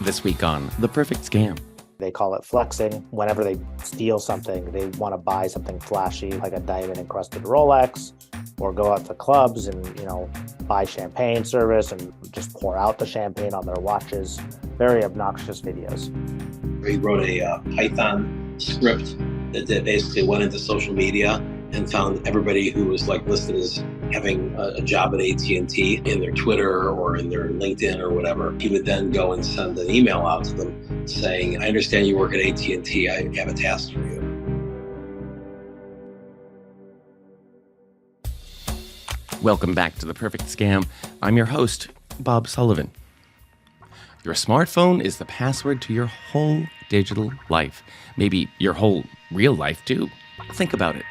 This week on The Perfect Scam. They call it flexing. Whenever they steal something, they want to buy something flashy, like a diamond-encrusted Rolex, or go out to clubs and, buy champagne service and just pour out the champagne on their watches. Very obnoxious videos. He wrote a Python script that basically went into social media and found everybody who was listed as having a job at AT&T in their Twitter or in their LinkedIn or whatever. He would then go and send an email out to them saying, I understand you work at AT&T. I have a task for you. Welcome back to The Perfect Scam. I'm your host, Bob Sullivan. Your smartphone is the password to your whole digital life. Maybe your whole real life, too. Think about it.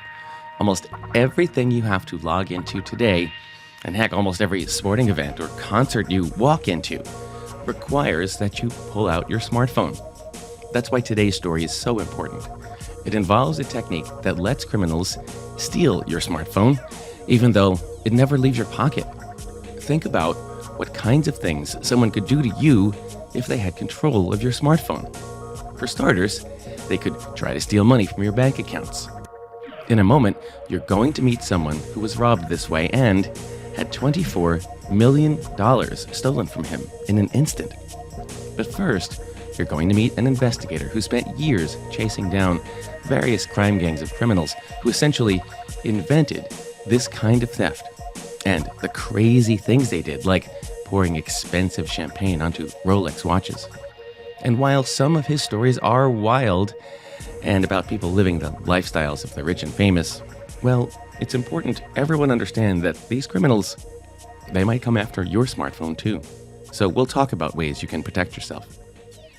Almost everything you have to log into today, and heck, almost every sporting event or concert you walk into, requires that you pull out your smartphone. That's why today's story is so important. It involves a technique that lets criminals steal your smartphone, even though it never leaves your pocket. Think about what kinds of things someone could do to you if they had control of your smartphone. For starters, they could try to steal money from your bank accounts. In a moment, you're going to meet someone who was robbed this way and had $24 million stolen from him in an instant. But first, you're going to meet an investigator who spent years chasing down various crime gangs of criminals who essentially invented this kind of theft and the crazy things they did, like pouring expensive champagne onto Rolex watches. And while some of his stories are wild and about people living the lifestyles of the rich and famous, well, it's important everyone understand that these criminals, they might come after your smartphone too. So we'll talk about ways you can protect yourself.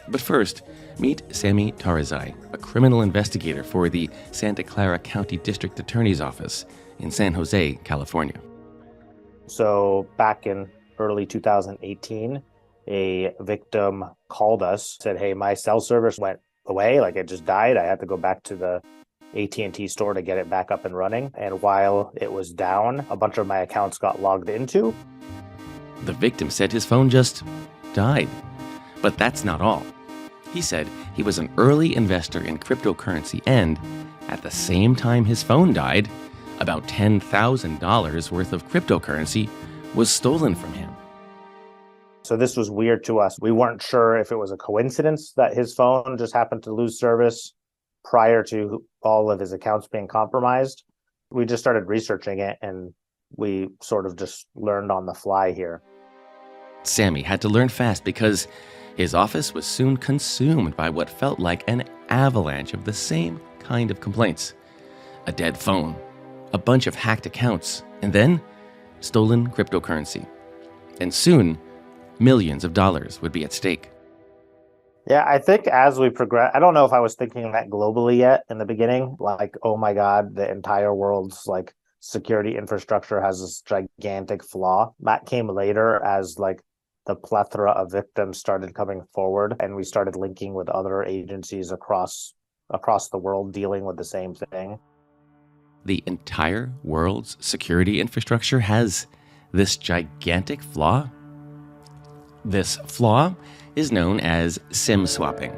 But first, meet Sammy Tarazai, a criminal investigator for the Santa Clara County District Attorney's Office in San Jose, California. So back in early 2018, a victim called us, said, hey, my cell service went away, it just died. I had to go back to the AT&T store to get it back up and running. And while it was down, a bunch of my accounts got logged into. The victim said his phone just died. But that's not all. He said he was an early investor in cryptocurrency and, at the same time his phone died, about $10,000 worth of cryptocurrency was stolen from him. So this was weird to us. We weren't sure if it was a coincidence that his phone just happened to lose service prior to all of his accounts being compromised. We just started researching it, and we sort of just learned on the fly here. Sammy had to learn fast because his office was soon consumed by what felt like an avalanche of the same kind of complaints. A dead phone, a bunch of hacked accounts, and then stolen cryptocurrency. And soon, millions of dollars would be at stake. Yeah, I think as we progress, I don't know if I was thinking that globally yet in the beginning, oh my God, the entire world's security infrastructure has this gigantic flaw. That came later as the plethora of victims started coming forward, and we started linking with other agencies across the world dealing with the same thing. The entire world's security infrastructure has this gigantic flaw. This flaw is known as SIM swapping.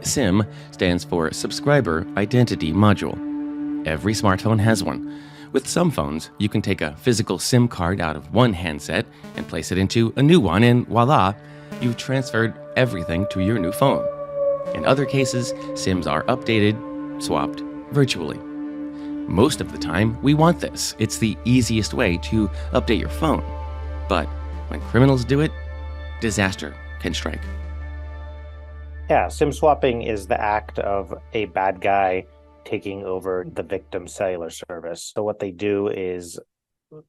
SIM stands for Subscriber Identity Module. Every smartphone has one. With some phones, you can take a physical SIM card out of one handset and place it into a new one, and voila, you've transferred everything to your new phone. In other cases, SIMs are updated, swapped virtually. Most of the time, we want this. It's the easiest way to update your phone. But when criminals do it, disaster can strike. Yeah, SIM swapping is the act of a bad guy taking over the victim's cellular service. So what they do is,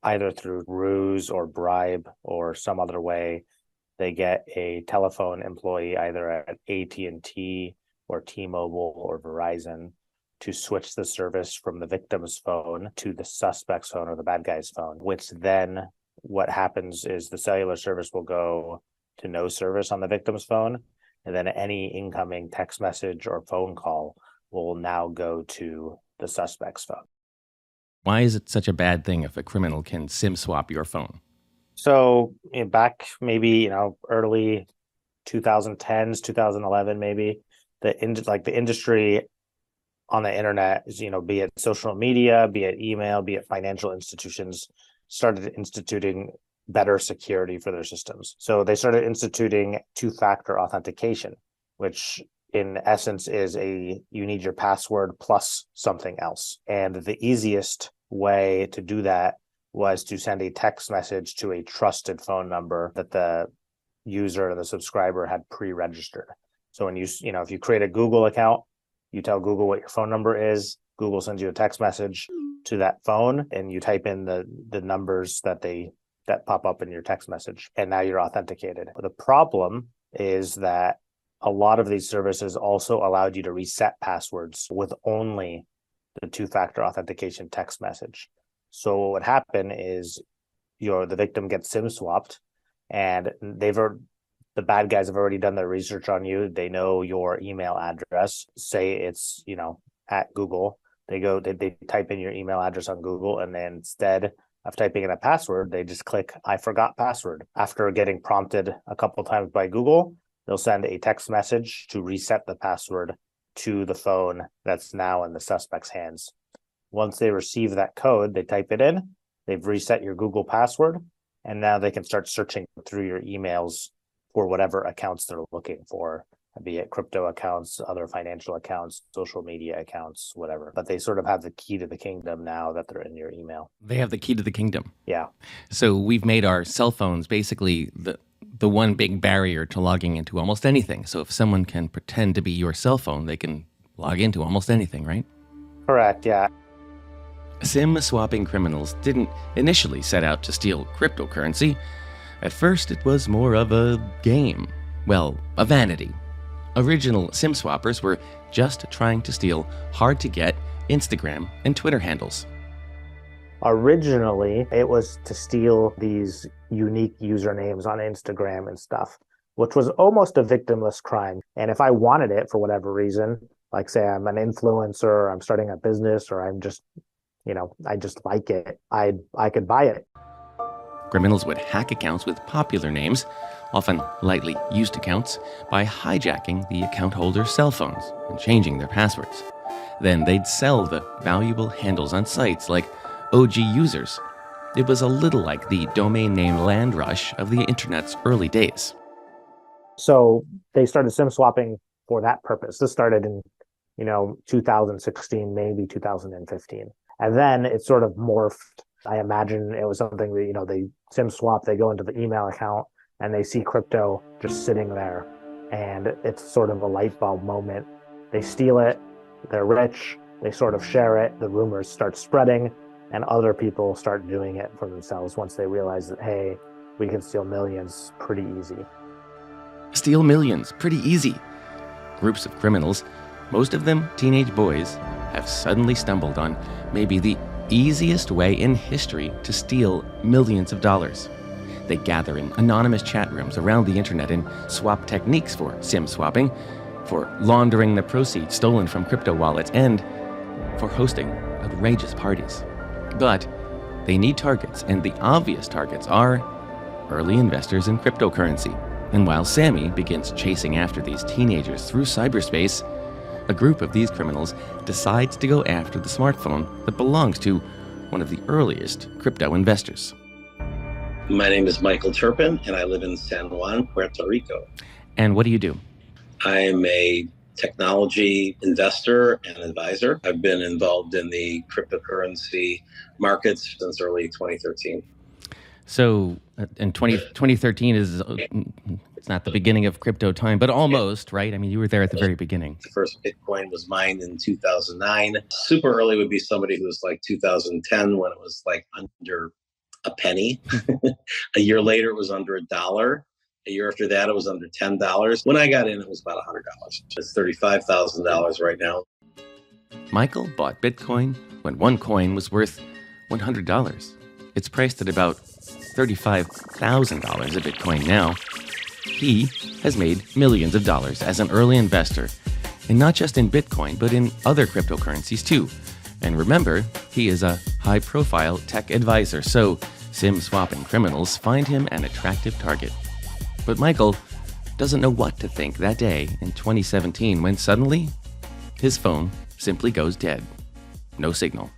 either through ruse or bribe or some other way, they get a telephone employee either at AT&T or T-Mobile or Verizon to switch the service from the victim's phone to the suspect's phone or the bad guy's phone, which then what happens is the cellular service will go to no service on the victim's phone, and then any incoming text message or phone call will now go to the suspect's phone. Why is it such a bad thing if a criminal can SIM swap your phone? So back maybe, early 2010s, 2011 maybe, the industry on the internet is, be it social media, be it email, be it financial institutions, started instituting better security for their systems. So they started instituting two-factor authentication, which in essence is you need your password plus something else. And the easiest way to do that was to send a text message to a trusted phone number that the user or the subscriber had pre-registered. So when if you create a Google account, you tell Google what your phone number is, Google sends you a text message to that phone, and you type in the numbers that pop up in your text message, and now you're authenticated. The problem is that a lot of these services also allowed you to reset passwords with only the two-factor authentication text message. So what would happen is the victim gets SIM swapped, and the bad guys have already done their research on you. They know your email address. Say it's, at Google. They type in your email address on Google, and then instead of typing in a password, they just click, I forgot password. After getting prompted a couple times by Google, they'll send a text message to reset the password to the phone that's now in the suspect's hands. Once they receive that code, they type it in, they've reset your Google password, and now they can start searching through your emails for whatever accounts they're looking for, be it crypto accounts, other financial accounts, social media accounts, whatever. But they sort of have the key to the kingdom now that they're in your email. They have the key to the kingdom. Yeah. So we've made our cell phones basically the one big barrier to logging into almost anything. So if someone can pretend to be your cell phone, they can log into almost anything, right? Correct, yeah. SIM swapping criminals didn't initially set out to steal cryptocurrency. At first, it was more of a game. Well, a vanity. Original SIM swappers were just trying to steal hard-to-get Instagram and Twitter handles. Originally, it was to steal these unique usernames on Instagram and stuff, which was almost a victimless crime. And if I wanted it for whatever reason, like say I'm an influencer, or I'm starting a business, or I'm just, I just like it, I could buy it. Criminals would hack accounts with popular names, often lightly used accounts, by hijacking the account holder's cell phones and changing their passwords. Then they'd sell the valuable handles on sites like OG Users. It was a little like the domain name land rush of the internet's early days. So they started SIM swapping for that purpose. This started in, 2016, maybe 2015. And then it sort of morphed. I imagine it was something that, they SIM swap, they go into the email account and they see crypto just sitting there. And it's sort of a light bulb moment. They steal it, they're rich, they sort of share it, the rumors start spreading, and other people start doing it for themselves once they realize that, hey, we can steal millions pretty easy. Steal millions pretty easy. Groups of criminals, most of them teenage boys, have suddenly stumbled on maybe the easiest way in history to steal millions of dollars. They gather in anonymous chat rooms around the internet and swap techniques for SIM swapping, for laundering the proceeds stolen from crypto wallets, and for hosting outrageous parties. But they need targets, and the obvious targets are early investors in cryptocurrency. And while Sammy begins chasing after these teenagers through cyberspace, a group of these criminals decides to go after the smartphone that belongs to one of the earliest crypto investors. My name is Michael Turpin, and I live in San Juan, Puerto Rico. And what do you do? I am a technology investor and advisor. I've been involved in the cryptocurrency markets since early 2013. So, in 2013 is, it's not the beginning of crypto time, but almost, right? I mean, you were there at the very beginning. The first Bitcoin was mined in 2009. Super early would be somebody who was like 2010 when it was like under a penny. A year later, it was under $1. A year after that, it was under $10. When I got in, it was about $100. It's $35,000 right now. Michael bought Bitcoin when one coin was worth $100. It's priced at about $35,000 a Bitcoin now. He has made millions of dollars as an early investor, and not just in Bitcoin, but in other cryptocurrencies too. And remember, he is a high-profile tech advisor, so SIM-swapping criminals find him an attractive target. But Michael doesn't know what to think that day in 2017 when suddenly his phone simply goes dead. No signal.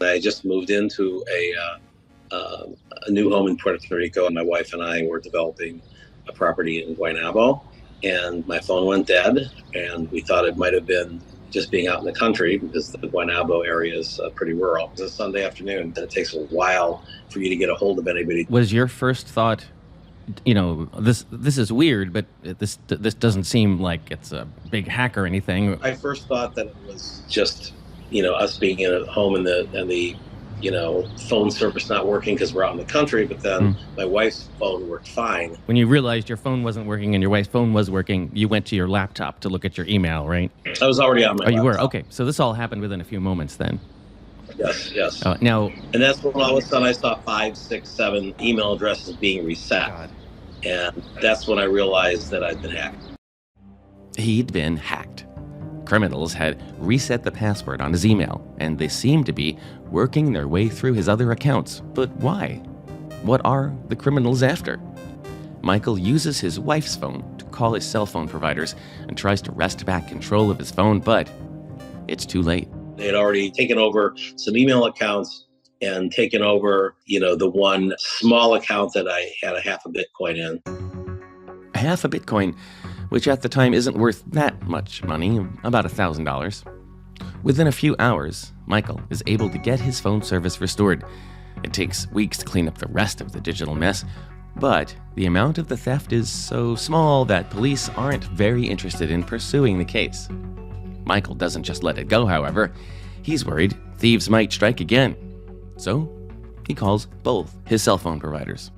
I just moved into a new home in Puerto Rico, and my wife and I were developing a property in Guaynabo, and my phone went dead, and we thought it might have been just being out in the country because the Guaynabo area is pretty rural. It's a Sunday afternoon, and it takes a while for you to get a hold of anybody. Was your first thought, this is weird, but this doesn't seem like it's a big hack or anything? I first thought that it was just, us being in a home and the phone service not working because we're out in the country, but then my wife's phone worked fine. When you realized your phone wasn't working and your wife's phone was working, you went to your laptop to look at your email, right? I was already on my laptop. You were? Okay. So this all happened within a few moments then. Yes. Now, and that's when all of a sudden I saw 5, 6, 7 email addresses being reset. God. And that's when I realized that I'd been hacked. He'd been hacked. Criminals had reset the password on his email, and they seemed to be working their way through his other accounts. But why? What are the criminals after? Michael uses his wife's phone to call his cell phone providers and tries to wrest back control of his phone, but it's too late. They had already taken over some email accounts and taken over, the one small account that I had a half a Bitcoin in. Half a Bitcoin, which at the time isn't worth that much money, about $1,000. Within a few hours, Michael is able to get his phone service restored. It takes weeks to clean up the rest of the digital mess, but the amount of the theft is so small that police aren't very interested in pursuing the case. Michael doesn't just let it go, however. He's worried thieves might strike again. So he calls both his cell phone providers.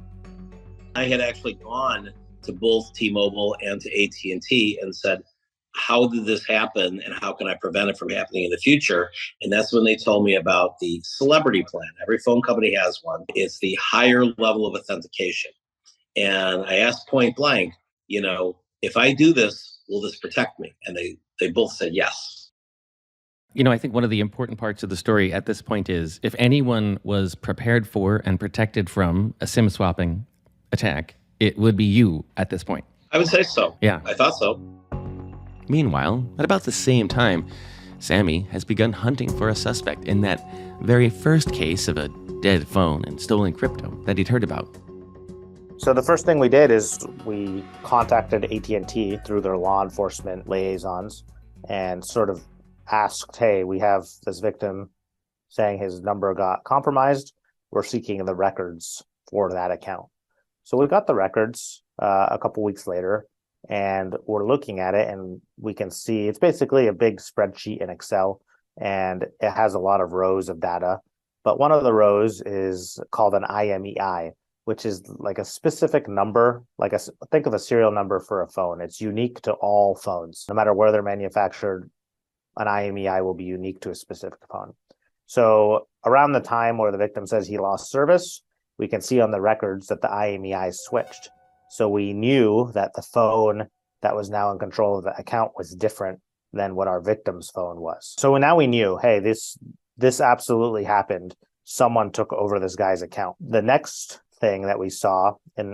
I had actually gone to both T-Mobile and to AT&T and said, how did this happen and how can I prevent it from happening in the future? And that's when they told me about the celebrity plan. Every phone company has one. It's the higher level of authentication. And I asked point blank, if I do this, will this protect me? And they both said yes. I think one of the important parts of the story at this point is if anyone was prepared for and protected from a SIM swapping attack, it would be you at this point. I would say so. Yeah. I thought so. Meanwhile, at about the same time, Sammy has begun hunting for a suspect in that very first case of a dead phone and stolen crypto that he'd heard about. So the first thing we did is we contacted AT&T through their law enforcement liaisons and sort of asked, hey, we have this victim saying his number got compromised. We're seeking the records for that account. So we got the records a couple weeks later, and we're looking at it, and we can see it's basically a big spreadsheet in Excel, and it has a lot of rows of data. But one of the rows is called an IMEI, which is like a specific number, think of a serial number for a phone. It's unique to all phones. No matter where they're manufactured, an IMEI will be unique to a specific phone. So around the time where the victim says he lost service, we can see on the records that the IMEI switched. So we knew that the phone that was now in control of the account was different than what our victim's phone was. So now we knew, hey, this absolutely happened. Someone took over this guy's account. The next thing that we saw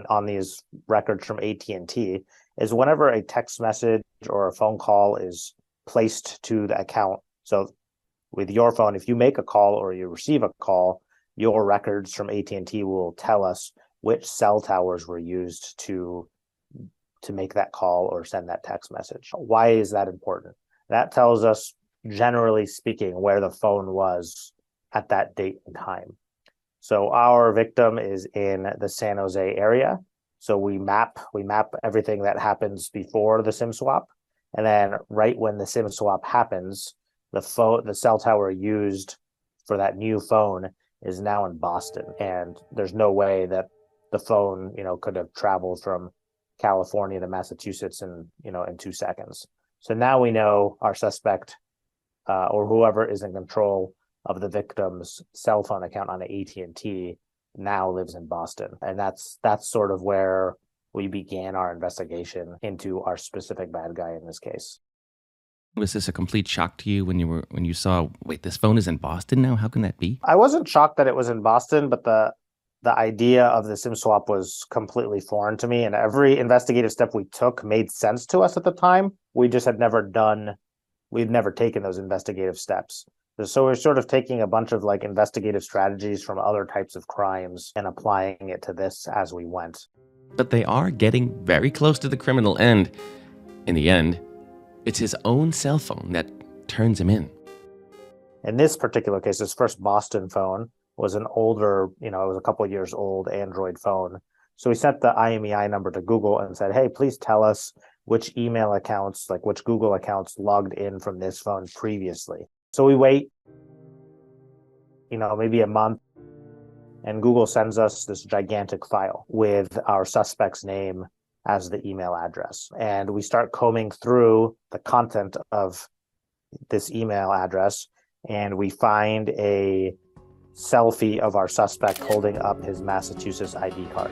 on these records from AT&T is whenever a text message or a phone call is placed to the account. So with your phone, if you make a call or you receive a call, your records from AT&T will tell us which cell towers were used to make that call or send that text message. Why is that important? That tells us, generally speaking, where the phone was at that date and time. So our victim is in the San Jose area. So we map everything that happens before the SIM swap. And then right when the SIM swap happens, the cell tower used for that new phone is now in Boston. And there's no way that the phone, could have traveled from California to Massachusetts in 2 seconds. So now we know our suspect or whoever is in control of the victim's cell phone account on AT&T now lives in Boston. And that's sort of where we began our investigation into our specific bad guy in this case. Was this a complete shock to you when you saw, wait, this phone is in Boston now? How can that be? I wasn't shocked that it was in Boston, but The idea of the SIM swap was completely foreign to me, and every investigative step we took made sense to us at the time. We'd never taken those investigative steps. So we're sort of taking a bunch of like investigative strategies from other types of crimes and applying it to this as we went. But they are getting very close to the criminal, and in the end, it's his own cell phone that turns him in. In this particular case, his first Boston phone was an older, it was a couple of years old Android phone. So we sent the IMEI number to Google and said, hey, please tell us which email accounts, like which Google accounts logged in from this phone previously. So we wait, maybe a month, and Google sends us this gigantic file with our suspect's name as the email address. And we start combing through the content of this email address, and we find a selfie of our suspect holding up his Massachusetts ID card.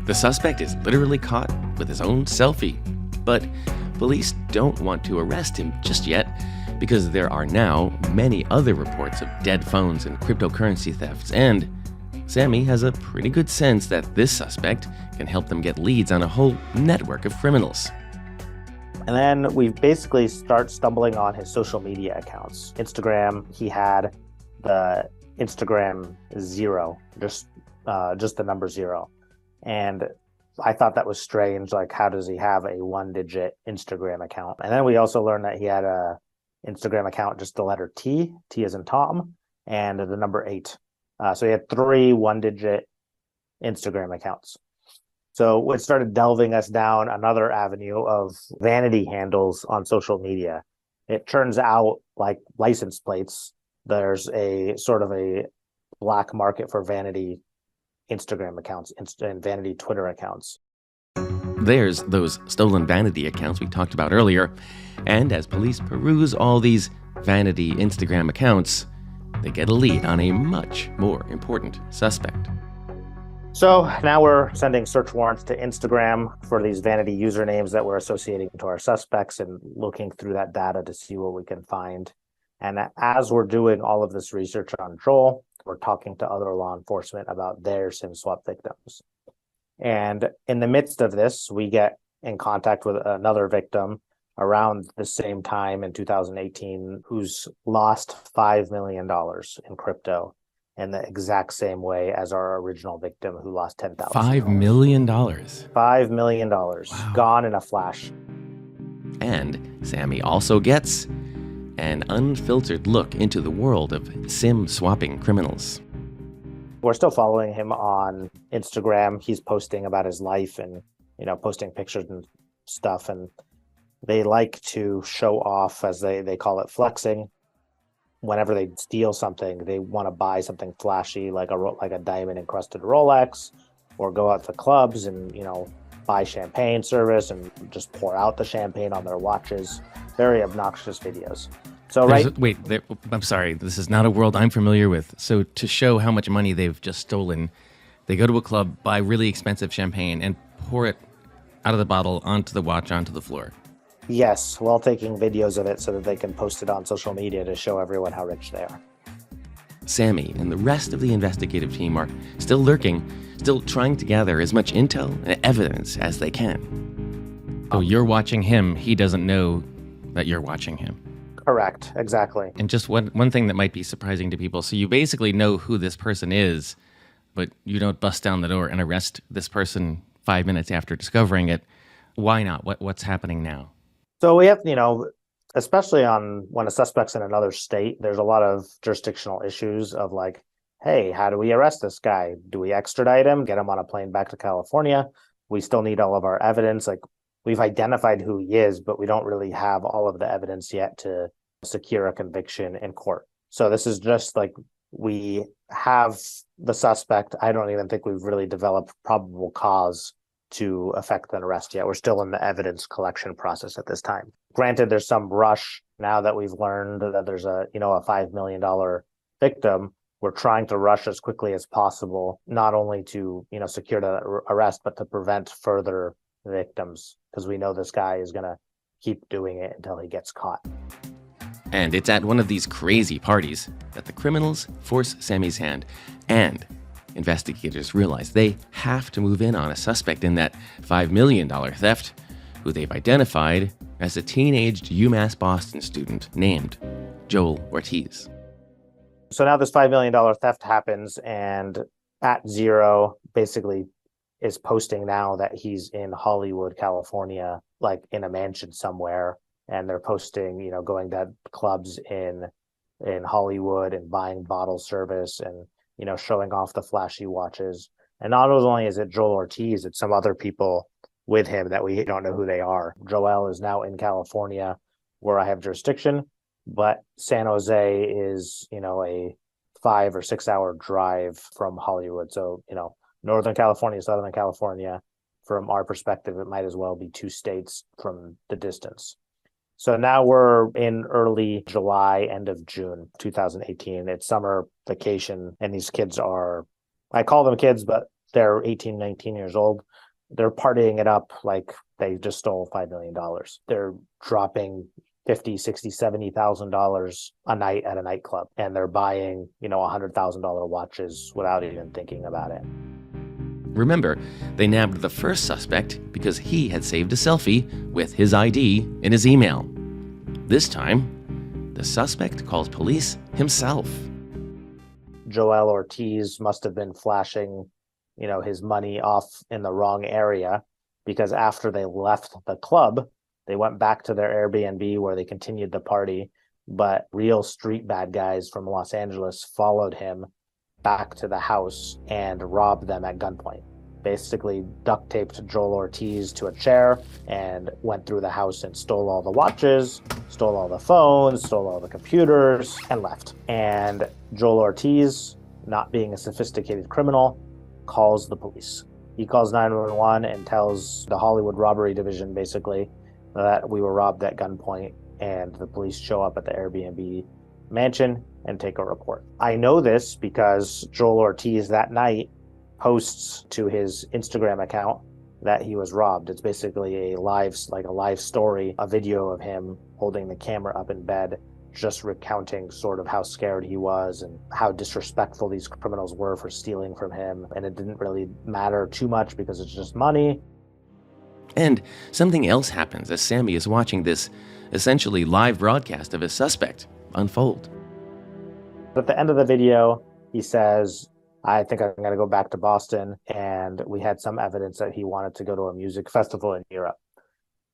The suspect is literally caught with his own selfie, but police don't want to arrest him just yet because there are now many other reports of dead phones and cryptocurrency thefts, and Sammy has a pretty good sense that this suspect can help them get leads on a whole network of criminals. And then we basically start stumbling on his social media accounts. Instagram, he had the Instagram 0, just the number 0. And I thought that was strange. Like, how does he have a 1-digit Instagram account? And then we also learned that he had a Instagram account, just the letter T as in Tom, and the number 8. So he had 3 1-digit Instagram accounts. So it started delving us down another avenue of vanity handles on social media. It turns out, like license plates, there's a sort of a black market for vanity Instagram accounts and vanity Twitter accounts. There's those stolen vanity accounts we talked about earlier, and as police peruse all these vanity Instagram accounts, they get a lead on a much more important suspect. So now we're sending search warrants to Instagram for these vanity usernames that we're associating to our suspects and looking through that data to see what we can find. And as we're doing all of this research on Joel, we're talking to other law enforcement about their SIM swap victims. And in the midst of this, we get in contact with another victim around the same time in 2018 who's lost $5 million in crypto in the exact same way as our original victim who lost $10,000. $5 million. $5 million. Wow. Gone in a flash. And Sammy also gets an unfiltered look into the world of SIM swapping criminals. We're still following him on Instagram. He's posting about his life and, posting pictures and stuff. And they like to show off, as they call it, flexing. Whenever they steal something, they want to buy something flashy, like a diamond encrusted Rolex, or go out to clubs and, buy champagne service and just pour out the champagne on their watches. Very obnoxious videos. So I'm sorry, this is not a world I'm familiar with. So to show how much money they've just stolen, they go to a club, buy really expensive champagne, and pour it out of the bottle onto the watch, onto the floor. Yes, while taking videos of it so that they can post it on social media to show everyone how rich they are. Sammy and the rest of the investigative team are still lurking, still trying to gather as much intel and evidence as they can. Oh, you're watching him. He doesn't know that you're watching him. Correct, exactly. And just one thing that might be surprising to people. So you basically know who this person is, but you don't bust down the door and arrest this person 5 minutes after discovering it. Why not? What's happening now? So we have, especially when a suspect's in another state, there's a lot of jurisdictional issues of like, hey, how do we arrest this guy? Do we extradite him, get him on a plane back to California? We still need all of our evidence. Like, we've identified who he is, but we don't really have all of the evidence yet to secure a conviction in court. So this is just like, we have the suspect. I don't even think we've really developed probable cause to effect an arrest yet. We're still in the evidence collection process at this time. Granted, there's some rush now that we've learned that there's a $5 million victim. We're trying to rush as quickly as possible, not only to, secure the arrest, but to prevent further victims, because we know this guy is going to keep doing it until he gets caught. And it's at one of these crazy parties that the criminals force Sammy's hand, and Investigators realize they have to move in on a suspect in that $5 million theft, who they've identified as a teenaged UMass Boston student named Joel Ortiz. So now this $5 million theft happens, and @Zero basically is posting now that he's in Hollywood, California, like in a mansion somewhere. And they're posting, going to clubs in Hollywood and buying bottle service and, showing off the flashy watches. And not only is it Joel Ortiz, it's some other people with him that we don't know who they are. Joel is now in California where I have jurisdiction, but San Jose is, a 5 or 6 hour drive from Hollywood. So, Northern California, Southern California, from our perspective, it might as well be 2 states from the distance. So now we're in early July, end of June 2018. It's summer vacation, and these kids I call them kids, but they're 18, 19 years old. They're partying it up like they just stole $5 million. They're dropping $50,000, $60,000, $70,000 a night at a nightclub, and they're buying, $100,000 watches without even thinking about it. Remember, they nabbed the first suspect because he had saved a selfie with his ID in his email. This time, the suspect calls police himself. Joel Ortiz must have been flashing, his money off in the wrong area, because after they left the club, they went back to their Airbnb where they continued the party. But real street bad guys from Los Angeles followed him back to the house and robbed them at gunpoint. Basically duct taped Joel Ortiz to a chair and went through the house and stole all the watches, stole all the phones, stole all the computers, and left. And Joel Ortiz, not being a sophisticated criminal, calls the police. He calls 911 and tells the Hollywood robbery division basically that we were robbed at gunpoint, and the police show up at the Airbnb mansion and take a report. I know this because Joel Ortiz that night posts to his Instagram account that he was robbed. It's basically a live story, a video of him holding the camera up in bed, just recounting sort of how scared he was and how disrespectful these criminals were for stealing from him. And it didn't really matter too much because it's just money. And something else happens as Sammy is watching this essentially live broadcast of his suspect unfold. At the end of the video, he says, I think I'm going to go back to Boston. And we had some evidence that he wanted to go to a music festival in Europe.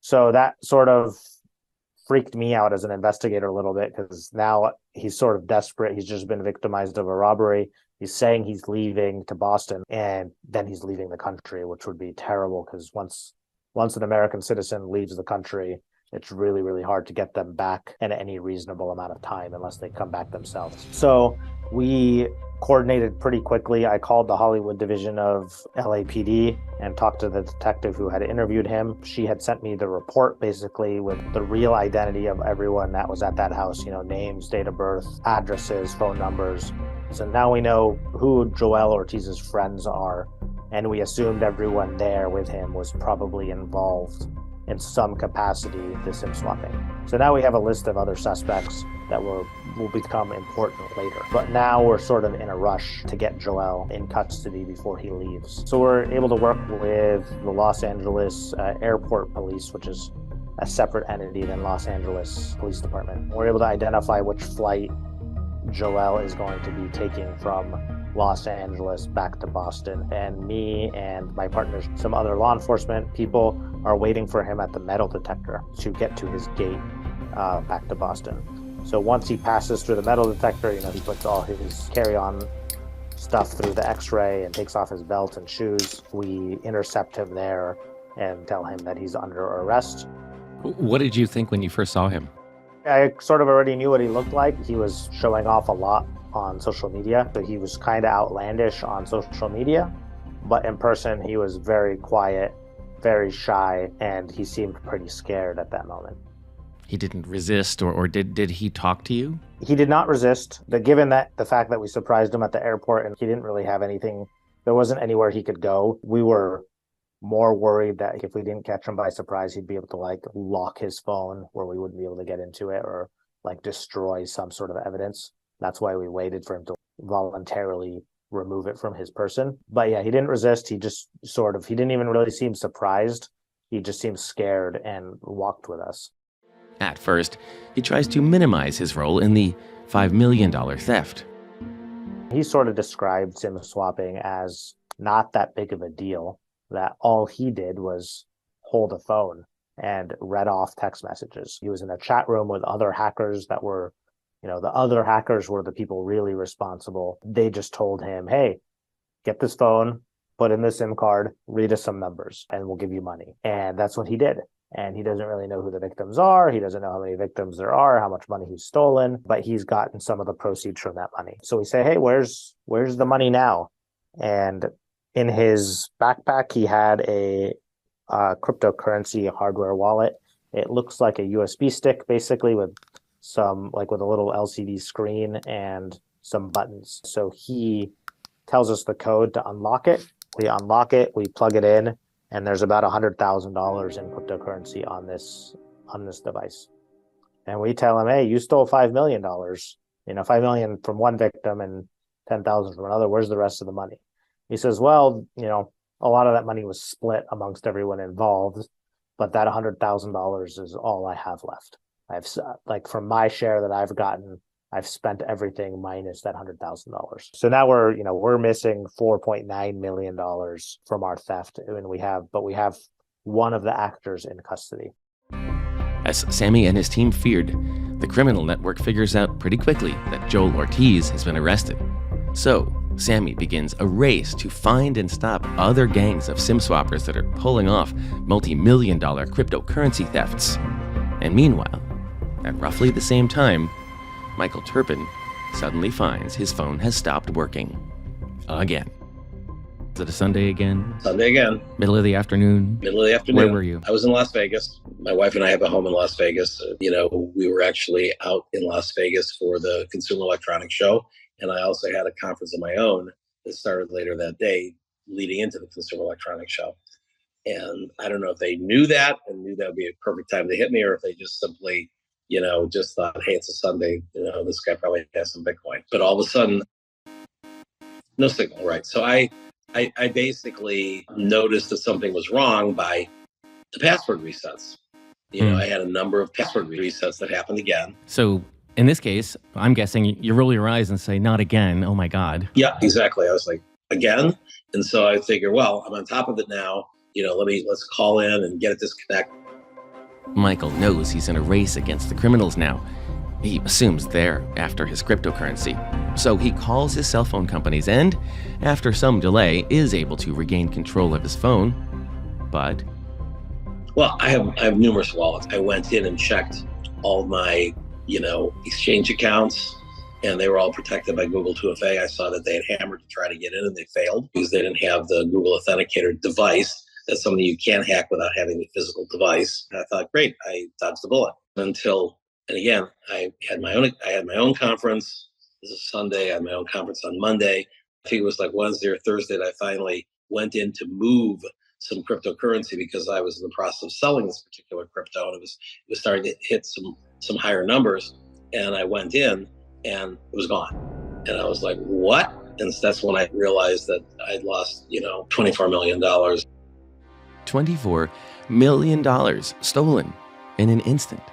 So that sort of freaked me out as an investigator a little bit, because now he's sort of desperate. He's just been victimized of a robbery. He's saying he's leaving to Boston, and then he's leaving the country, which would be terrible, because once an American citizen leaves the country, it's really, really hard to get them back in any reasonable amount of time unless they come back themselves. So we coordinated pretty quickly. I called the Hollywood division of LAPD and talked to the detective who had interviewed him. She had sent me the report basically with the real identity of everyone that was at that house, names, date of birth, addresses, phone numbers. So now we know who Joel Ortiz's friends are, and we assumed everyone there with him was probably involved in some capacity with SIM swapping. So now we have a list of other suspects that will become important later. But now we're sort of in a rush to get Joel in custody before he leaves. So we're able to work with the Los Angeles Airport Police, which is a separate entity than Los Angeles Police Department. We're able to identify which flight Joel is going to be taking from Los Angeles back to Boston. And me and my partners, some other law enforcement people, are waiting for him at the metal detector to get to his gate back to Boston. So once he passes through the metal detector, he puts all his carry-on stuff through the x-ray and takes off his belt and shoes. We intercept him there and tell him that he's under arrest. What did you think when you first saw him? I sort of already knew what he looked like. He was showing off a lot on social media, so he was kind of outlandish on social media, but in person he was very quiet, very shy, and he seemed pretty scared at that moment. He didn't resist, or did he talk to you? He did not resist, but given that the fact that we surprised him at the airport and he didn't really have anything, there wasn't anywhere he could go, we were more worried that if we didn't catch him by surprise, he'd be able to lock his phone where we wouldn't be able to get into it, or destroy some sort of evidence. That's why we waited for him to voluntarily remove it from his person. But yeah, he didn't resist. He just he didn't even really seem surprised. He just seemed scared and walked with us. At first, he tries to minimize his role in the $5 million theft. He sort of described SIM swapping as not that big of a deal, that all he did was hold a phone and read off text messages. He was in a chat room with other hackers that were, the other hackers were the people really responsible. They just told him, hey, get this phone, put in the SIM card, read us some numbers, and we'll give you money. And that's what he did. And he doesn't really know who the victims are. He doesn't know how many victims there are, how much money he's stolen, but he's gotten some of the proceeds from that money. So we say, hey, where's the money now? And in his backpack, he had a cryptocurrency hardware wallet. It looks like a USB stick, basically, with with a little LCD screen and some buttons. So he tells us the code to unlock it. We unlock it, we plug it in, and there's about $100,000 in cryptocurrency on this device. And we tell him, hey, you stole $5 million, $5 million from one victim and 10,000 from another. Where's the rest of the money? He says, well, a lot of that money was split amongst everyone involved, but that $100,000 is all I have left. From my share that I've gotten, I've spent everything minus that $100,000. So now we're missing $4.9 million from our theft, and we have one of the actors in custody. As Sammy and his team feared, the criminal network figures out pretty quickly that Joel Ortiz has been arrested. So Sammy begins a race to find and stop other gangs of SIM swappers that are pulling off multi-million-dollar cryptocurrency thefts. And meanwhile, at roughly the same time, Michael Turpin suddenly finds his phone has stopped working. Again. Is it a Sunday again? Sunday again. Middle of the afternoon? Middle of the afternoon. Where were you? I was in Las Vegas. My wife and I have a home in Las Vegas. We were actually out in Las Vegas for the Consumer Electronics Show. And I also had a conference of my own that started later that day, leading into the Consumer Electronics Show. And I don't know if they knew that and knew that would be a perfect time to hit me, or if they just simply just thought, hey, it's a Sunday, this guy probably has some Bitcoin. But all of a sudden, no signal, right? So I basically noticed that something was wrong by the password resets. I had a number of password resets that happened again. So in this case, I'm guessing you roll your eyes and say, not again, oh my God. Yeah, exactly. I was like, again? And so I figured, well, I'm on top of it now. Let's call in and get it disconnected. Michael knows he's in a race against the criminals now. He assumes they're after his cryptocurrency. So he calls his cell phone companies and, after some delay, is able to regain control of his phone. But... Well, I have numerous wallets. I went in and checked all of my, exchange accounts, and they were all protected by Google 2FA. I saw that they had hammered to try to get in, and they failed because they didn't have the Google Authenticator device. That's something you can't hack without having the physical device. And I thought, great, I dodged the bullet. And again, I had my own conference. This is Sunday. I had my own conference on Monday. I think it was like Wednesday or Thursday that I finally went in to move some cryptocurrency because I was in the process of selling this particular crypto, and it was starting to hit some higher numbers. And I went in and it was gone. And I was like, what? And that's when I realized that I'd lost, $24 million. $24 million stolen in an instant.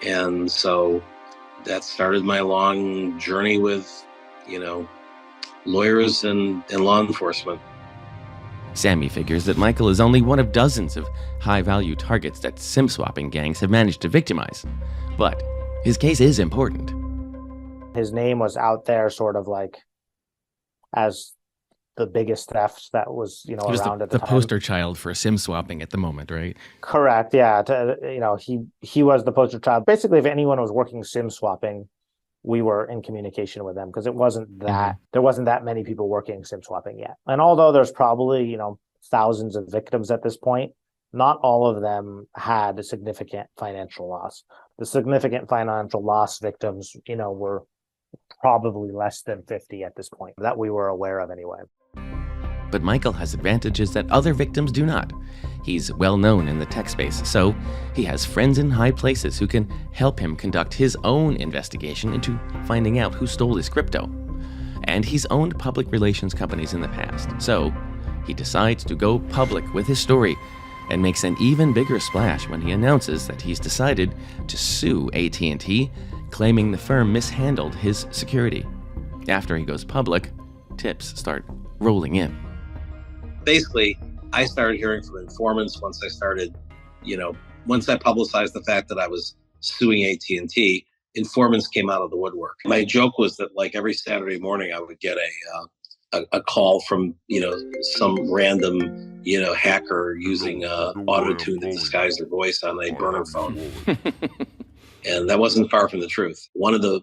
And so that started my long journey with, lawyers and law enforcement. Sammy figures that Michael is only one of dozens of high-value targets that SIM-swapping gangs have managed to victimize. But his case is important. His name was out there sort of like as the biggest theft that was, around at the time. The poster child for SIM swapping at the moment, right? Correct. Yeah. He was the poster child. Basically, if anyone was working SIM swapping, we were in communication with them because there wasn't that many people working SIM swapping yet. And although there's probably, thousands of victims at this point, not all of them had a significant financial loss. The significant financial loss victims, were probably less than 50 at this point that we were aware of anyway. But Michael has advantages that other victims do not. He's well known in the tech space, so he has friends in high places who can help him conduct his own investigation into finding out who stole his crypto. And he's owned public relations companies in the past. So he decides to go public with his story and makes an even bigger splash when he announces that he's decided to sue AT&T, claiming the firm mishandled his security. After he goes public, tips start rolling in. Basically, I started hearing from informants once I publicized the fact that I was suing AT&T. Informants came out of the woodwork. My joke was that like every Saturday morning I would get a call from some random hacker using auto-tune to disguise their voice on a burner phone. And that wasn't far from the truth. One of the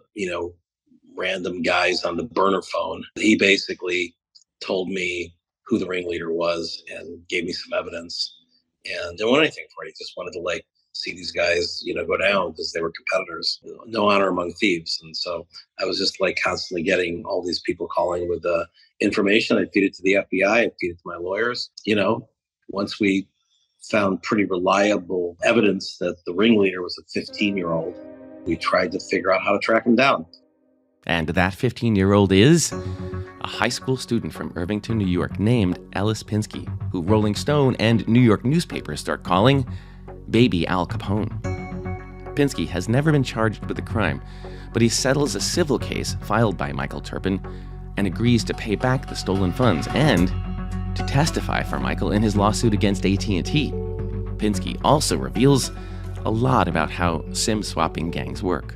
random guys on the burner phone, he basically told me who the ringleader was and gave me some evidence, and didn't want anything for it. He just wanted to see these guys go down because they were competitors. No honor among thieves. And so I was just constantly getting all these people calling with information. I'd feed it to the FBI, I'd feed it to my lawyers. Once we found pretty reliable evidence that the ringleader was a 15-year-old, we tried to figure out how to track him down. And that 15-year-old is a high school student from Irvington, New York, named Ellis Pinsky, who Rolling Stone and New York newspapers start calling Baby Al Capone. Pinsky has never been charged with a crime, but he settles a civil case filed by Michael Turpin and agrees to pay back the stolen funds and to testify for Michael in his lawsuit against AT&T. Pinsky also reveals a lot about how SIM swapping gangs work.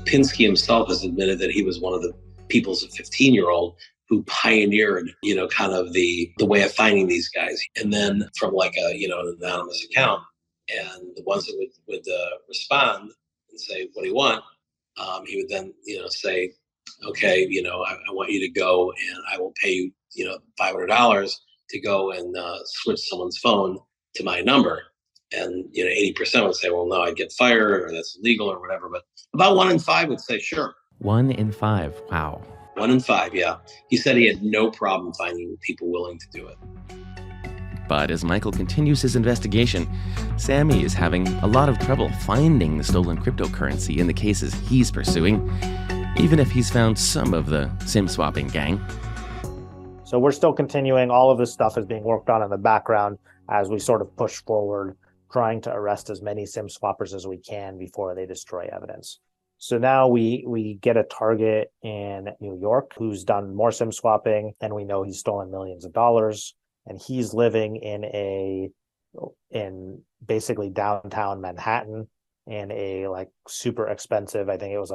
Pinsky himself has admitted that he was one of the people as a 15-year-old who pioneered, kind of the way of finding these guys. And then from an anonymous account, and the ones that would respond and say, what do you want? He would then, say, okay, I want you to go and I will pay you, $500 to go and switch someone's phone to my number. And, 80% would say, well, no, I'd get fired or that's illegal or whatever. But about 1 in 5 would say, sure. 1 in 5. Wow. 1 in 5, yeah. He said he had no problem finding people willing to do it. But as Michael continues his investigation, Sammy is having a lot of trouble finding the stolen cryptocurrency in the cases he's pursuing, even if he's found some of the SIM swapping gang. So we're still continuing. All of this stuff is being worked on in the background as we sort of push forward, trying to arrest as many SIM swappers as we can before they destroy evidence. So now we get a target in New York who's done more SIM swapping, and we know he's stolen millions of dollars. And he's living in basically downtown Manhattan in a super expensive, I think it was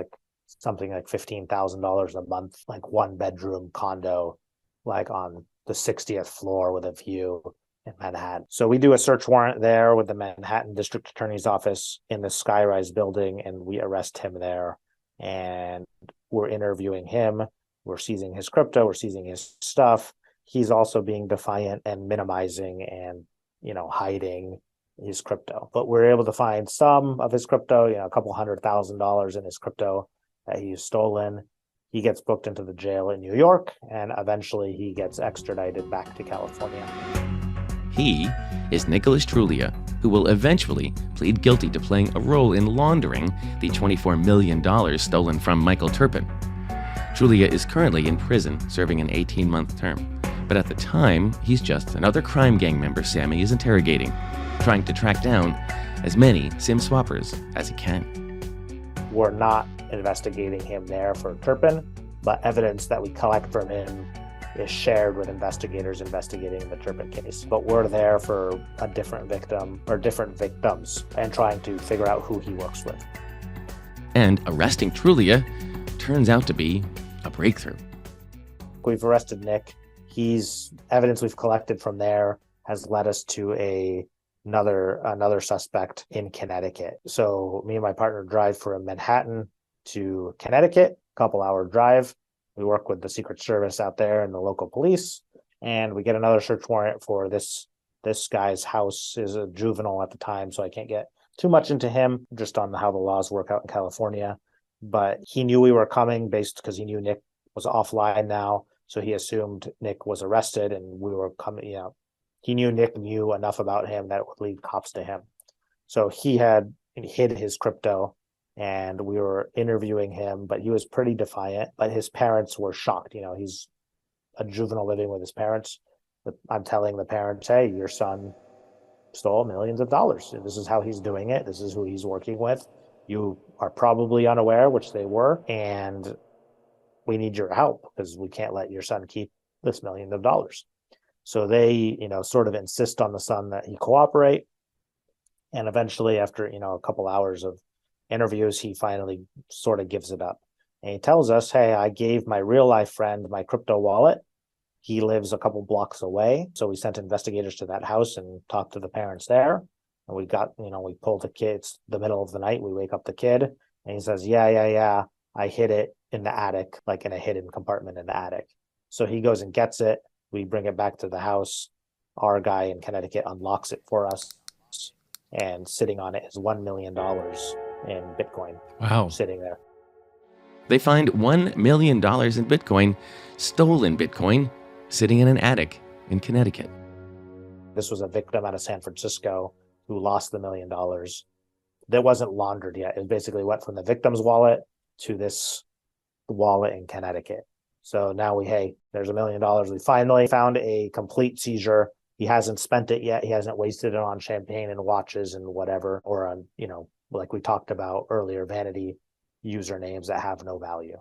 something like $15,000 a month, 1-bedroom condo, on the 60th floor with a view in Manhattan. So we do a search warrant there with the Manhattan District Attorney's Office in the Skyrise building, and we arrest him there. And we're interviewing him. We're seizing his crypto. We're seizing his stuff. He's also being defiant and minimizing and, hiding his crypto. But we're able to find some of his crypto, a couple $100,000 in his crypto that he's stolen. He gets booked into the jail in New York, and eventually he gets extradited back to California. He is Nicholas Trulia, who will eventually plead guilty to playing a role in laundering the $24 million stolen from Michael Turpin. Trulia is currently in prison, serving an 18-month term. But at the time, he's just another crime gang member Sammy is interrogating, trying to track down as many SIM swappers as he can. We're not investigating him there for Turpin, but evidence that we collect from him is shared with investigators investigating the Turpin case. But we're there for a different victim or different victims and trying to figure out who he works with. And arresting Trulia turns out to be a breakthrough. We've arrested Nick. Evidence we've collected from there has led us to another suspect in Connecticut. So me and my partner drive from Manhattan to Connecticut, couple-hour drive. We work with the Secret Service out there and the local police, and we get another search warrant for this guy's house. Is a juvenile at the time, so I can't get too much into him, just on how the laws work out in California. But he knew we were coming because he knew Nick was offline now, so he assumed Nick was arrested and we were coming. He knew Nick knew enough about him that it would lead cops to him. So he had hid his crypto and we were interviewing him, but he was pretty defiant. But his parents were shocked. He's a juvenile living with his parents. But I'm telling the parents, hey, your son stole millions of dollars. This is how he's doing it. This is who he's working with. You are probably unaware, which they were, and we need your help because we can't let your son keep this millions of dollars. So they, sort of insist on the son that he cooperate. And eventually, after, a couple hours of interviews, he finally sort of gives it up. And he tells us, hey, I gave my real life friend my crypto wallet. He lives a couple blocks away. So we sent investigators to that house and talked to the parents there. And we got, we pulled the kids the middle of the night. We wake up the kid and he says, yeah. I hid it in the attic, like in a hidden compartment in the attic. So he goes and gets it. We bring it back to the house. Our guy in Connecticut unlocks it for us. And sitting on it is $1 million in Bitcoin. Wow. Sitting there. They find $1 million in Bitcoin, stolen Bitcoin, sitting in an attic in Connecticut. This was a victim out of San Francisco who lost the $1 million. That wasn't laundered yet. It basically went from the victim's wallet to this wallet in Connecticut. So now there's $1 million. We finally found a complete seizure. He hasn't spent it yet. He hasn't wasted it on champagne and watches and whatever, or on, like we talked about earlier, vanity usernames that have no value.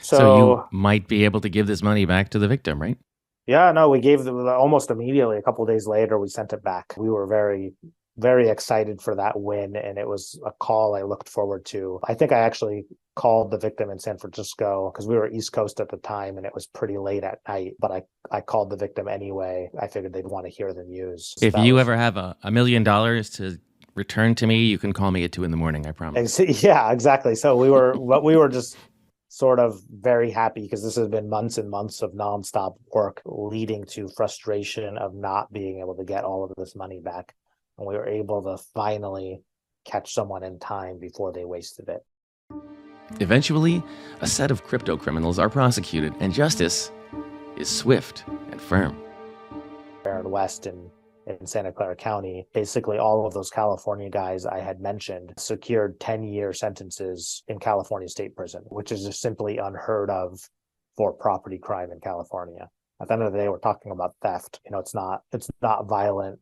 So you might be able to give this money back to the victim, right? Yeah, no, we gave them almost immediately. A couple of days later, we sent it back. We were very, very excited for that win, and it was a call I looked forward to. I think I actually called the victim in San Francisco because we were East Coast at the time, and it was pretty late at night, but I called the victim anyway. I figured they'd want to hear the news. If you ever have $1 million to return to me, you can call me at 2 a.m, I promise. Yeah, exactly. So we were just sort of very happy because this has been months and months of nonstop work leading to frustration of not being able to get all of this money back. And we were able to finally catch someone in time before they wasted it. Eventually, a set of crypto criminals are prosecuted, and justice is swift and firm. Aaron West in Santa Clara County, basically all of those California guys I had mentioned secured 10-year sentences in California state prison, which is just simply unheard of for property crime in California. At the end of the day, we're talking about theft. It's not violent.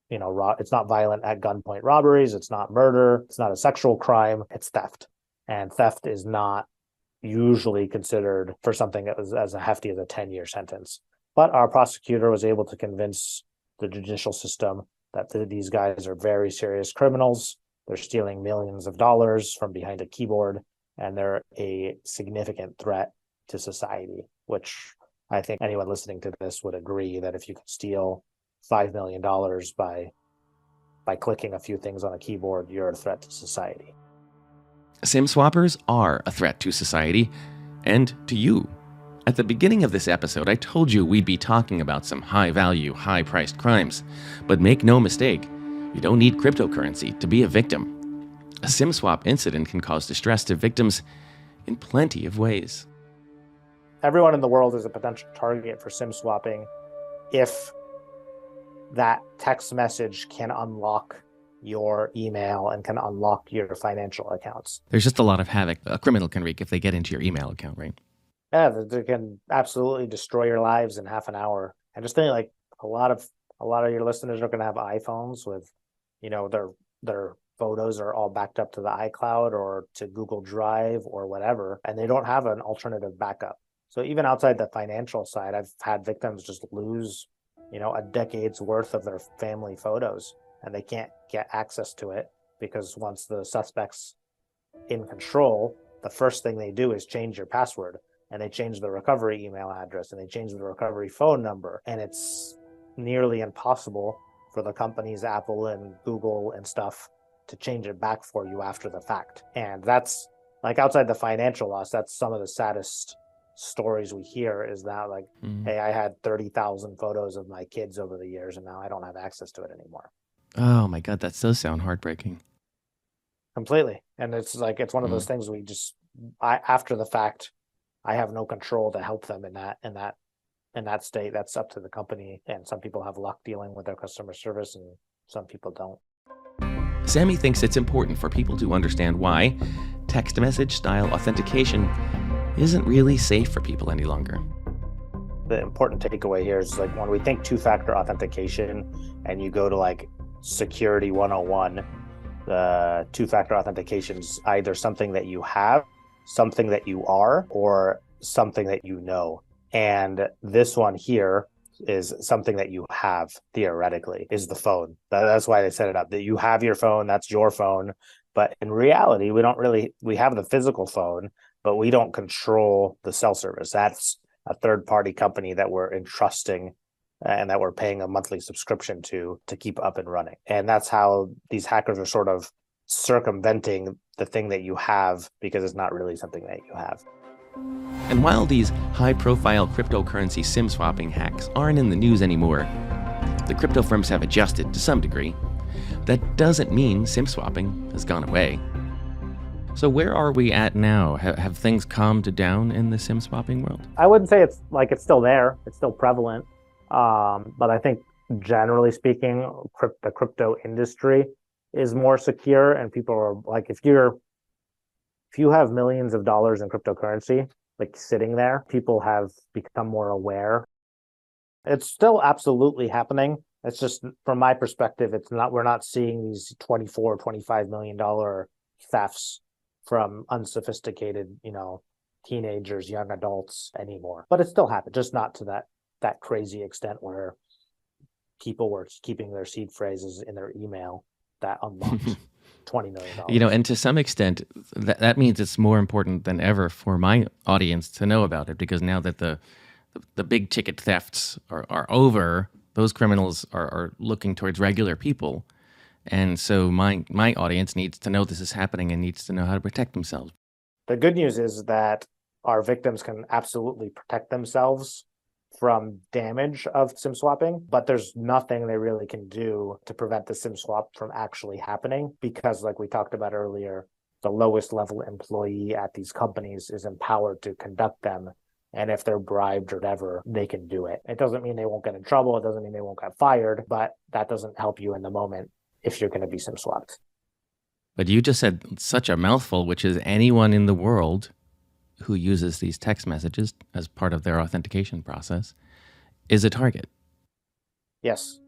It's not violent at gunpoint robberies. It's not murder. It's not a sexual crime. It's theft. And theft is not usually considered for something that was as hefty as a 10-year sentence. But our prosecutor was able to convince the judicial system that these guys are very serious criminals. They're stealing millions of dollars from behind a keyboard, and they're a significant threat to society, which I think anyone listening to this would agree that if you could steal $5 million by clicking a few things on a keyboard, you're a threat to society. SIM swappers are a threat to society and to you. At the beginning of this episode, I told you we'd be talking about some high-value, high-priced crimes. But make no mistake, you don't need cryptocurrency to be a victim. A SIM swap incident can cause distress to victims in plenty of ways. Everyone in the world is a potential target for SIM swapping if that text message can unlock your email and can unlock your financial accounts. There's just a lot of havoc a criminal can wreak if they get into your email account, right? Yeah, they can absolutely destroy your lives in half an hour. And just think, like, a lot of your listeners are going to have iPhones with, their photos are all backed up to the iCloud or to Google Drive or whatever, and they don't have an alternative backup. So even outside the financial side, I've had victims just lose, a decade's worth of their family photos, and they can't get access to it because once the suspect's in control, the first thing they do is change your password. And they change the recovery email address and they change the recovery phone number. And it's nearly impossible for the companies, Apple and Google and stuff, to change it back for you after the fact. And that's like outside the financial loss, that's some of the saddest stories we hear is that hey, I had 30,000 photos of my kids over the years and now I don't have access to it anymore. Oh my God, that does sound heartbreaking. Completely. And it's one of those things after the fact, I have no control to help them in that state. That's up to the company. And some people have luck dealing with their customer service and some people don't. Sammy thinks it's important for people to understand why text message style authentication isn't really safe for people any longer. The important takeaway here is like when we think two-factor authentication and you go to like security 101, the two-factor authentication is either something that you have, something that you are, or something that you know. And this one here is something that you have, theoretically, is the phone. That's why they set it up, that you have your phone, that's your phone. But in reality, we have the physical phone, but we don't control the cell service. That's a third-party company that we're entrusting and that we're paying a monthly subscription to keep up and running. And that's how these hackers are sort of circumventing the thing that you have, because it's not really something that you have. And while these high-profile cryptocurrency SIM swapping hacks aren't in the news anymore, the crypto firms have adjusted to some degree. That doesn't mean SIM swapping has gone away. So where are we at now? Have things calmed down in the SIM swapping world? I wouldn't say it's still there. It's still prevalent. But I think generally speaking, the crypto industry is more secure, and people are like, if you have millions of dollars in cryptocurrency, like sitting there, people have become more aware. It's still absolutely happening. It's just, from my perspective, we're not seeing these $24, $25 million thefts from unsophisticated, teenagers, young adults anymore. But it still happens, just not to that crazy extent where people were keeping their seed phrases in their email that unlocked $20 million. And to some extent, that means it's more important than ever for my audience to know about it, because now that the big ticket thefts are over, those criminals are looking towards regular people. And so my audience needs to know this is happening and needs to know how to protect themselves. The good news is that our victims can absolutely protect themselves from damage of SIM swapping, but there's nothing they really can do to prevent the SIM swap from actually happening, because like we talked about earlier, the lowest level employee at these companies is empowered to conduct them. And if they're bribed or whatever, they can do it. It doesn't mean they won't get in trouble. It doesn't mean they won't get fired, but that doesn't help you in the moment if you're going to be SIM swapped. But you just said such a mouthful, which is anyone in the world who uses these text messages as part of their authentication process is a target. Yes.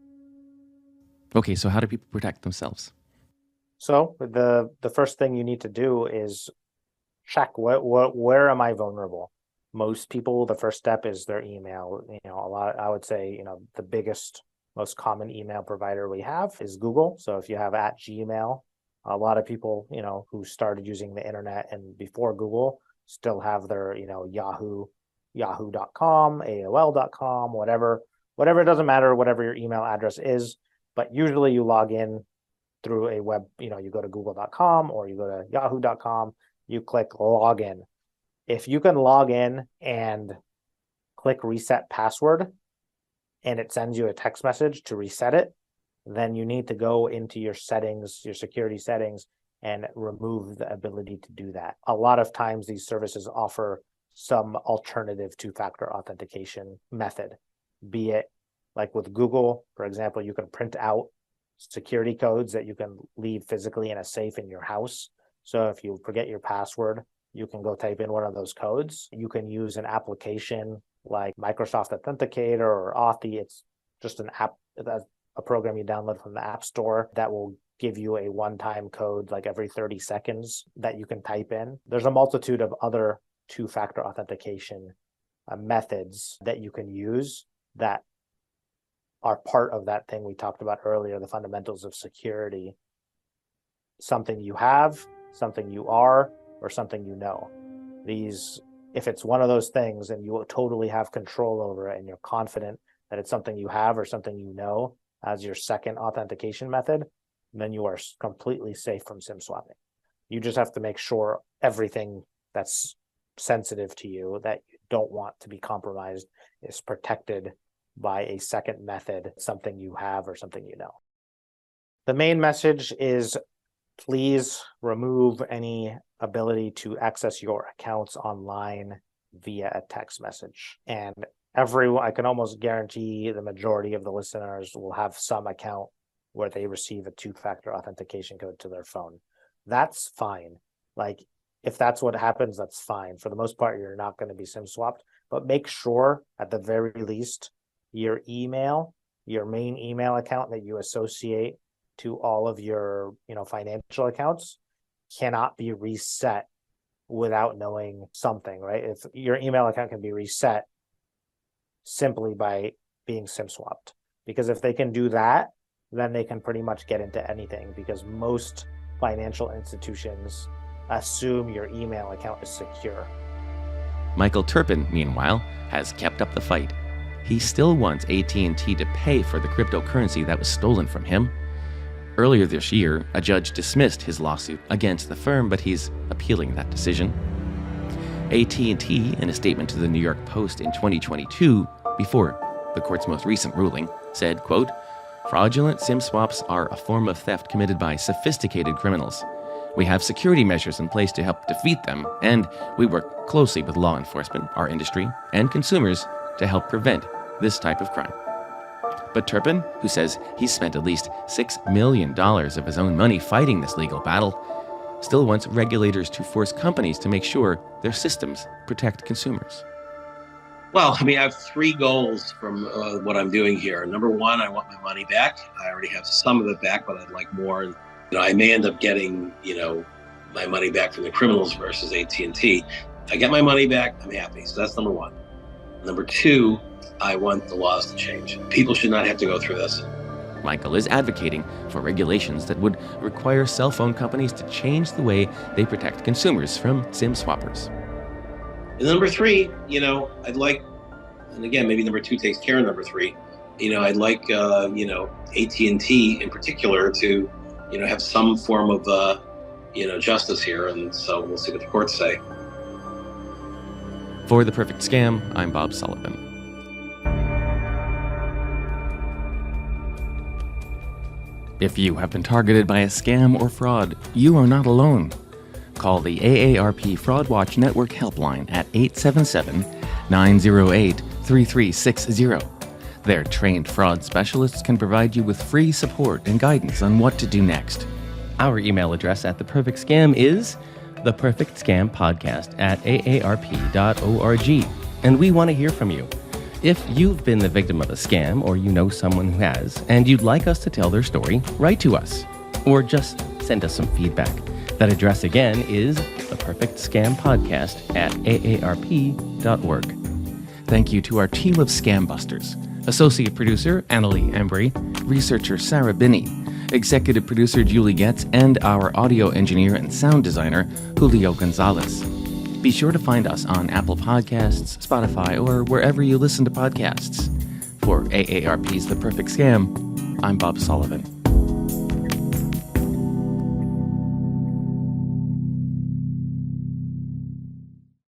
Okay, so how do people protect themselves? So the first thing you need to do is check where am I vulnerable? Most people, the first step is their email. I would say, the biggest, most common email provider we have is Google. So if you have @Gmail, a lot of people, who started using the internet and before Google still have their, yahoo.com, AOL.com, whatever, it doesn't matter, whatever your email address is. But usually you log in through a web, you go to google.com or you go to yahoo.com, you click login. If you can log in and click reset password and it sends you a text message to reset it, then you need to go into your settings, your security settings, and remove the ability to do that. A lot of times these services offer some alternative two-factor authentication method, be it like with Google, for example, you can print out security codes that you can leave physically in a safe in your house. So if you forget your password, you can go type in one of those codes. You can use an application like Microsoft Authenticator or Authy. It's just an app, a program you download from the App Store that will give you a one-time code like every 30 seconds that you can type in. There's a multitude of other two-factor authentication methods that you can use that are part of that thing we talked about earlier, the fundamentals of security. Something you have, something you are, or something you know. If it's one of those things and you totally have control over it and you're confident that it's something you have or something you know as your second authentication method, then you are completely safe from SIM swapping. You just have to make sure everything that's sensitive to you that you don't want to be compromised is protected by a second method, something you have or something you know. The main message is please remove any ability to access your accounts online via a text message. And I can almost guarantee the majority of the listeners will have some account where they receive a two-factor authentication code to their phone. That's fine. Like, if that's what happens, that's fine. For the most part, you're not going to be SIM swapped, but make sure at the very least your email, your main email account that you associate to all of your, financial accounts cannot be reset without knowing something, right? If your email account can be reset simply by being SIM swapped, because if they can do that, then they can pretty much get into anything, because most financial institutions assume your email account is secure. Michael Turpin, meanwhile, has kept up the fight. He still wants AT&T to pay for the cryptocurrency that was stolen from him. Earlier this year, a judge dismissed his lawsuit against the firm, but he's appealing that decision. AT&T, in a statement to the New York Post in 2022, before the court's most recent ruling, said, quote, "Fraudulent SIM swaps are a form of theft committed by sophisticated criminals. We have security measures in place to help defeat them, and we work closely with law enforcement, our industry, and consumers to help prevent this type of crime." But Turpin, who says he's spent at least $6 million of his own money fighting this legal battle, still wants regulators to force companies to make sure their systems protect consumers. Well, I have three goals from what I'm doing here. Number one, I want my money back. I already have some of it back, but I'd like more. I may end up getting, my money back from the criminals versus AT&T. If I get my money back, I'm happy. So that's number one. Number two, I want the laws to change. People should not have to go through this. Michael is advocating for regulations that would require cell phone companies to change the way they protect consumers from SIM swappers. And number three, I'd like, and again, maybe number two takes care of number three, I'd like, AT&T in particular to, have some form of, justice here. And so we'll see what the courts say. For The Perfect Scam, I'm Bob Sullivan. If you have been targeted by a scam or fraud, you are not alone. Call the AARP Fraud Watch Network helpline at 877-908-3360. Their trained fraud specialists can provide you with free support and guidance on what to do next. Our email address at The Perfect Scam is theperfectscampodcast@aarp.org, and we want to hear from you. If you've been the victim of a scam, or you know someone who has, and you'd like us to tell their story, write to us, or just send us some feedback. That address again is theperfectscampodcast@aarp.org. Thank you to our team of Scam Busters: Associate Producer Annalie Embry, Researcher Sarah Binney, Executive Producer Julie Getz, and our audio engineer and sound designer Julio Gonzalez. Be sure to find us on Apple Podcasts, Spotify, or wherever you listen to podcasts. For AARP's The Perfect Scam, I'm Bob Sullivan.